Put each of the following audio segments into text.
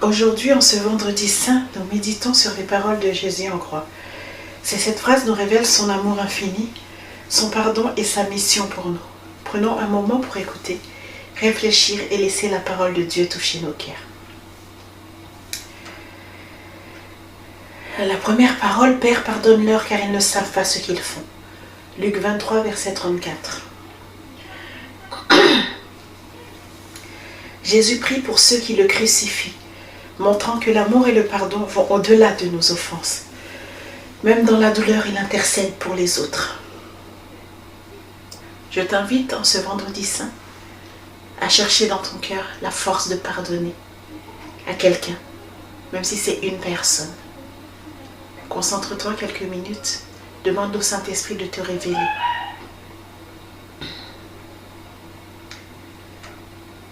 Aujourd'hui, en ce vendredi saint, nous méditons sur les paroles de Jésus en croix. Cette phrase nous révèle son amour infini, son pardon et sa mission pour nous. Prenons un moment pour écouter, réfléchir et laisser la parole de Dieu toucher nos cœurs. La première parole, Père, pardonne-leur car ils ne savent pas ce qu'ils font. Luc 23, verset 34. Jésus prie pour ceux qui le crucifient, montrant que l'amour et le pardon vont au-delà de nos offenses. Même dans la douleur, il intercède pour les autres. Je t'invite en ce vendredi saint à chercher dans ton cœur la force de pardonner à quelqu'un, même si c'est une personne. Concentre-toi quelques minutes, demande au Saint-Esprit de te révéler.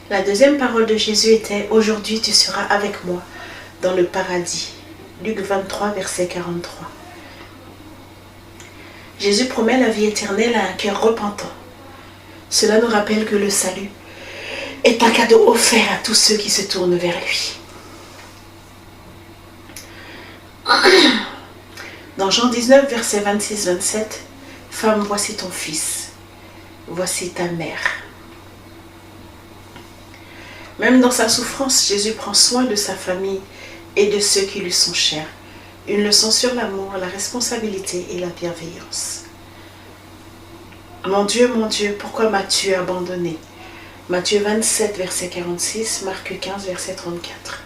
La deuxième parole de Jésus était « Aujourd'hui tu seras avec moi dans le paradis ». Luc 23, verset 43. Jésus promet la vie éternelle à un cœur repentant. Cela nous rappelle que le salut est un cadeau offert à tous ceux qui se tournent vers lui. Dans Jean 19, verset 26-27, « Femme, voici ton fils, voici ta mère ». Même dans sa souffrance, Jésus prend soin de sa famille et de ceux qui lui sont chers. Une leçon sur l'amour, la responsabilité et la bienveillance. Mon Dieu, pourquoi m'as-tu abandonné? Matthieu 27, verset 46, Marc 15, verset 34.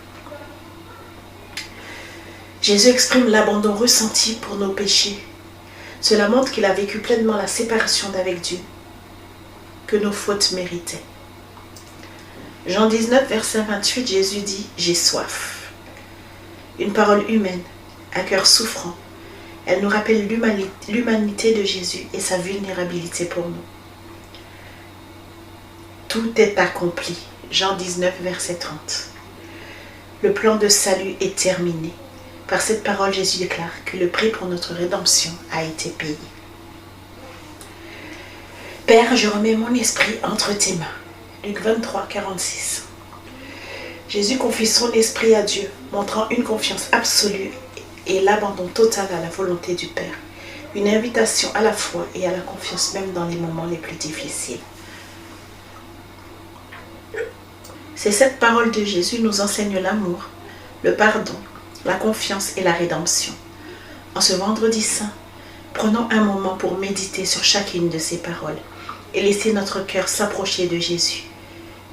Jésus exprime l'abandon ressenti pour nos péchés. Cela montre qu'il a vécu pleinement la séparation d'avec Dieu que nos fautes méritaient. Jean 19, verset 28, Jésus dit « J'ai soif ». Une parole humaine, un cœur souffrant. Elle nous rappelle l'humanité de Jésus et sa vulnérabilité pour nous. Tout est accompli. Jean 19, verset 30. Le plan de salut est terminé. Par cette parole, Jésus déclare que le prix pour notre rédemption a été payé. Père, je remets mon esprit entre tes mains. Luc 23, 46. Jésus confie son esprit à Dieu, montrant une confiance absolue et l'abandon total à la volonté du Père. Une invitation à la foi et à la confiance même dans les moments les plus difficiles. C'est cette parole de Jésus nous enseigne l'amour, le pardon, la confiance et la rédemption. En ce vendredi saint, prenons un moment pour méditer sur chacune de ces paroles et laisser notre cœur s'approcher de Jésus.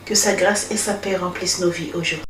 Que sa grâce et sa paix remplissent nos vies aujourd'hui.